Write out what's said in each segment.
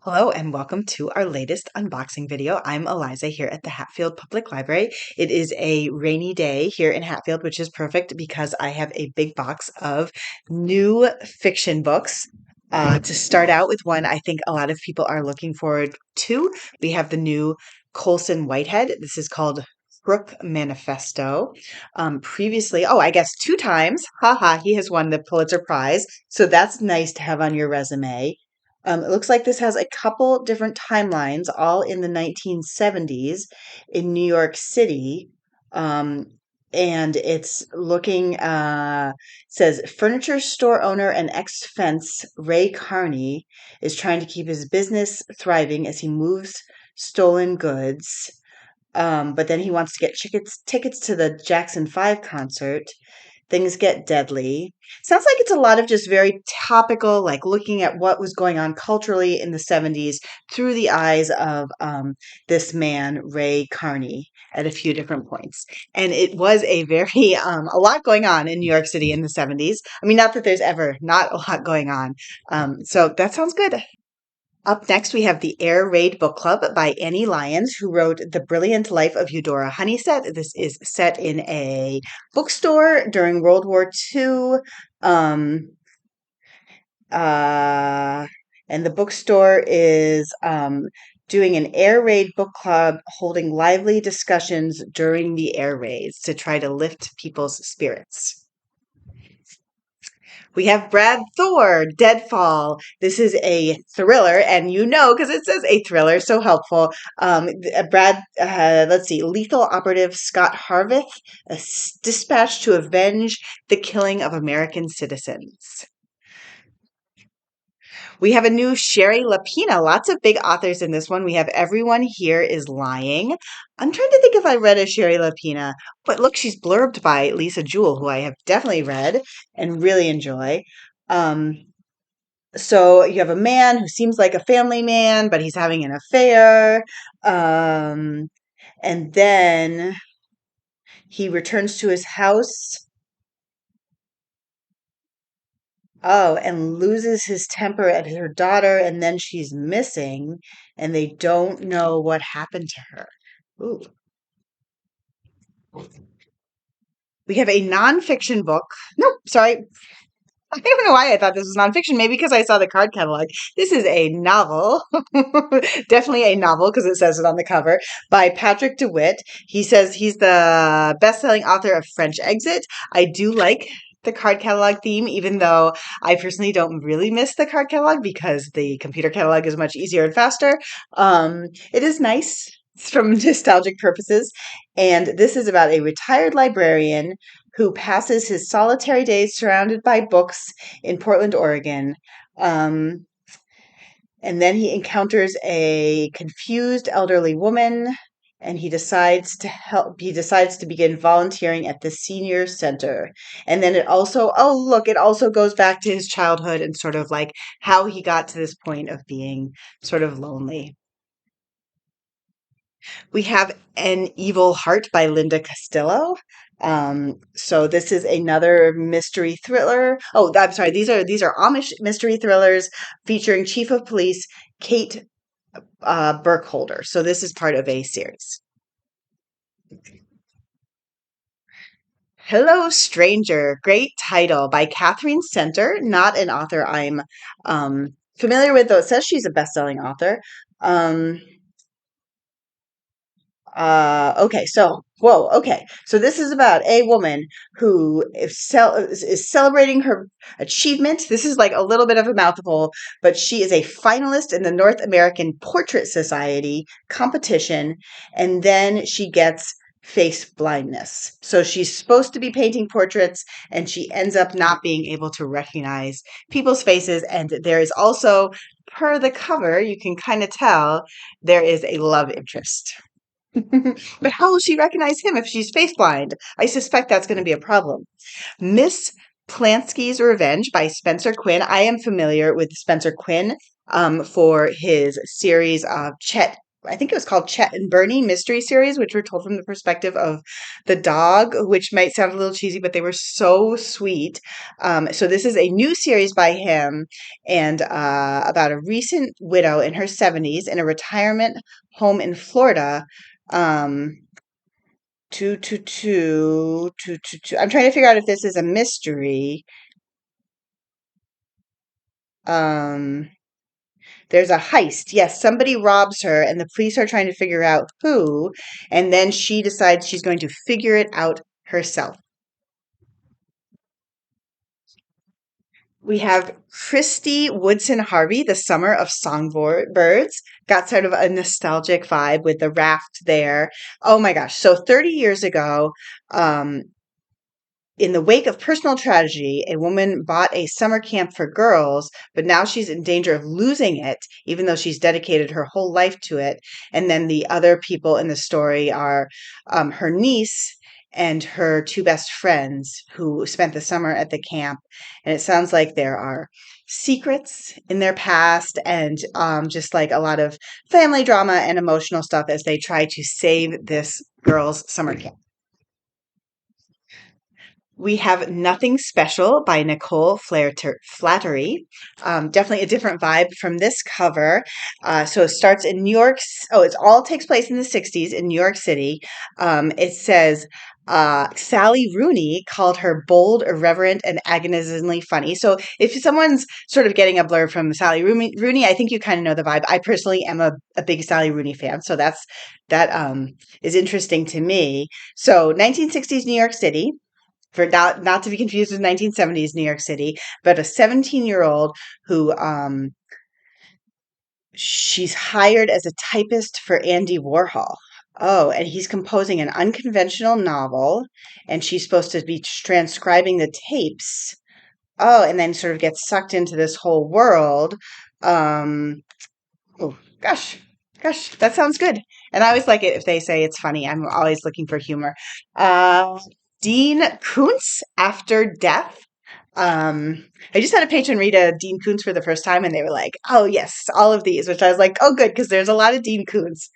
Hello and welcome to our latest unboxing video. I'm Eliza here at the Hatfield Public Library. It is a rainy day here in Hatfield, which is perfect because I have a big box of new fiction books. To start out with one I think a lot of people are looking forward to, we have the new Colson Whitehead. This is called Crook Manifesto. Previously, I guess 2 times, haha, he has won the Pulitzer Prize. So that's nice to have on your resume. It looks like this has a couple different timelines, all in the 1970s in New York City. Um, and it's looking, says furniture store owner and ex-fence Ray Carney is trying to keep his business thriving as he moves stolen goods. But then he wants to get tickets to the Jackson 5 concert. Things get deadly. Sounds like it's a lot of just very topical, like looking at what was going on culturally in the 70s through the eyes of this man, Ray Carney, at a few different points. And it was a very, a lot going on in New York City in the 70s. I mean, not that there's ever not a lot going on. So that sounds good. Up next, we have the Air Raid Book Club by Annie Lyons, who wrote The Brilliant Life of Eudora Honeysett. This is set in a bookstore during World War II. Um, and the bookstore is doing an air raid book club, holding lively discussions during the air raids to try to lift people's spirits. We have Brad Thor, Deadfall. This is a thriller, and you know because it says a thriller, so helpful. Let's see, lethal operative Scott Harvey dispatched to avenge the killing of American citizens. We have a new Shari Lapena. Lots of big authors in this one. We have Everyone Here is Lying. I'm trying to think if I read a Shari Lapena, but look, she's blurbed by Lisa Jewell, who I have definitely read and really enjoy. So you have a man who seems like a family man, but he's having an affair. And then he returns to his house. Oh, and loses his temper at her daughter, and then she's missing, and they don't know what happened to her. Ooh. We have a nonfiction book. Nope, sorry. I don't know why I thought this was nonfiction. Maybe because I saw the card catalog. This is a novel. Definitely a novel because it says it on the cover by Patrick Dewitt. He says he's the best-selling author of French Exit. I do like the card catalog theme, even though I personally don't really miss the card catalog because the computer catalog is much easier and faster. It is nice from nostalgic purposes. And this is about a retired librarian who passes his solitary days surrounded by books in Portland, Oregon. And then he encounters a confused elderly woman, and he decides to help. He decides to begin volunteering at the senior center. And then it also, it also goes back to his childhood and sort of like how he got to this point of being sort of lonely. We have An Evil Heart by Linda Castillo. So this is another mystery thriller. Oh, I'm sorry. These are Amish mystery thrillers featuring Chief of Police Kate Burkholder. So this is part of a series. Hello, Stranger. Great title by Katherine Center. Not an author I'm familiar with, though it says she's a best-selling author. Okay, so so this is about a woman who is celebrating her achievement. This is like a little bit of a mouthful, but she is a finalist in the North American Portrait Society competition, and then she gets face blindness. So she's supposed to be painting portraits, and she ends up not being able to recognize people's faces. And there is also, per the cover, you can kind of tell there is a love interest. But how will she recognize him if she's face blind? I suspect that's going to be a problem. Miss Plansky's Revenge by Spencer Quinn. I am familiar with Spencer Quinn for his series of Chet I think it was called Chet and Bernie mystery series, which were told from the perspective of the dog, which might sound a little cheesy, but they were so sweet. So this is a new series by him and about a recent widow in her 70s in a retirement home in Florida. Um, I'm trying to figure out if this is a mystery. Um, There's a heist. Yes, somebody robs her, and the police are trying to figure out who. And then she decides she's going to figure it out herself. We have Kristy, Woodson, Harvey, The Summer of Songbirds. Got sort of a nostalgic vibe with the raft there. Oh my gosh. So 30 years ago, um, in the wake of personal tragedy, a woman bought a summer camp for girls, but now she's in danger of losing it, even though she's dedicated her whole life to it. And then the other people in the story are her niece and her two best friends who spent the summer at the camp. And it sounds like there are secrets in their past and just like a lot of family drama and emotional stuff as they try to save this girls' summer camp. We have Nothing Special by Nicole Flattery. Definitely a different vibe from this cover. So it starts in New York. Oh, it all takes place in the 60s in New York City. It says, Sally Rooney called her bold, irreverent, and agonizingly funny. So if someone's sort of getting a blurb from Sally Rooney, I think you kind of know the vibe. I personally am a big Sally Rooney fan, so that is interesting to me. So 1960s New York City, for not to be confused with 1970s New York City, but a 17-year-old who she's hired as a typist for Andy Warhol. Oh, and he's composing an unconventional novel, and she's supposed to be transcribing the tapes. Oh, and then sort of gets sucked into this whole world. Um, Oh, gosh, that sounds good. And I always like it if they say it's funny. I'm always looking for humor. Uh, Dean Koontz, After Death. I just had a patron read a Dean Koontz for the first time, and they were like, "Oh yes, all of these," which I was like, "Oh good," because there's a lot of Dean Koontz.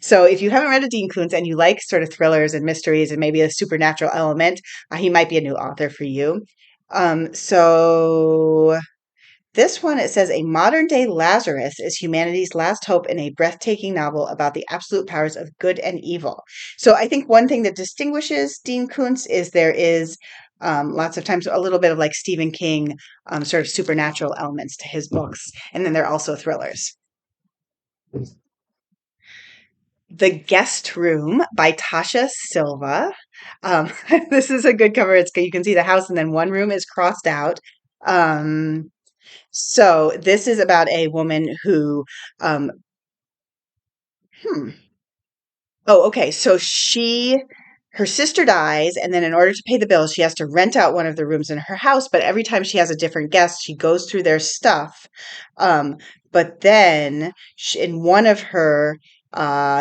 So if you haven't read a Dean Koontz and you like sort of thrillers and mysteries and maybe a supernatural element, he might be a new author for you. So this one, it says, a modern day Lazarus is humanity's last hope in a breathtaking novel about the absolute powers of good and evil. So I think one thing that distinguishes Dean Koontz is there is lots of times a little bit of like Stephen King sort of supernatural elements to his books. And then there are also thrillers. The Guest Room by Tasha Sylva. Um, this is a good cover. You can see the house and then one room is crossed out. Um, So this is about a woman who, um, hmm. Oh, okay. Her sister dies, and then in order to pay the bills, she has to rent out one of the rooms in her house. But every time she has a different guest, she goes through their stuff. Um, but then in one of her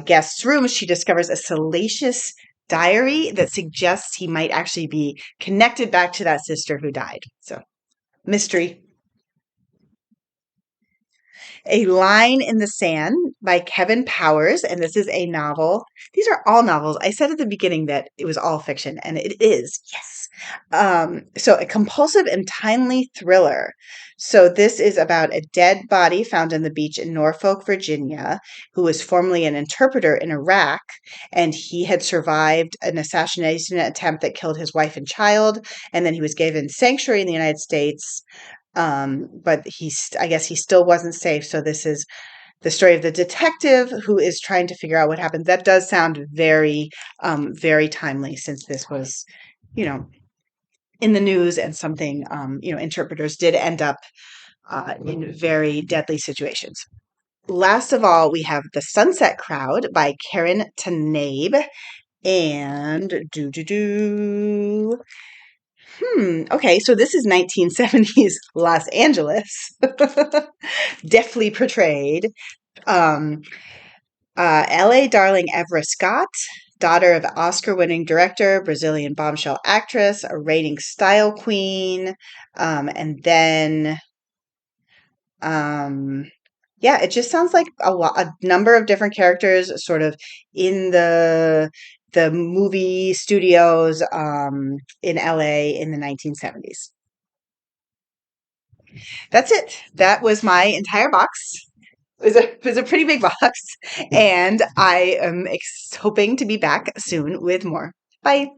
guests' rooms, she discovers a salacious diary that suggests he might actually be connected back to that sister who died. So mystery. A Line in the Sand by Kevin Powers, and this is a novel. These are all novels. I said at the beginning that it was all fiction, and it is. Yes. So a compulsive and timely thriller. So this is about a dead body found on the beach in Norfolk, Virginia, who was formerly an interpreter in Iraq, and he had survived an assassination attempt that killed his wife and child, and then he was given sanctuary in the United States, but I guess he still wasn't safe. So this is the story of the detective who is trying to figure out what happened. That does sound very, very timely since this was, you know, in the news and something, interpreters did end up in very deadly situations. Last of all, we have The Sunset Crowd by Karin Tanabe. And okay, so this is 1970s Los Angeles, deftly portrayed. Um, L.A. darling Evra Scott, daughter of Oscar-winning director, Brazilian bombshell actress, a reigning style queen, and then, um, Yeah, it just sounds like a number of different characters sort of in the movie studios in LA in the 1970s. That's it. That was my entire box. It was a pretty big box, and I am hoping to be back soon with more. Bye.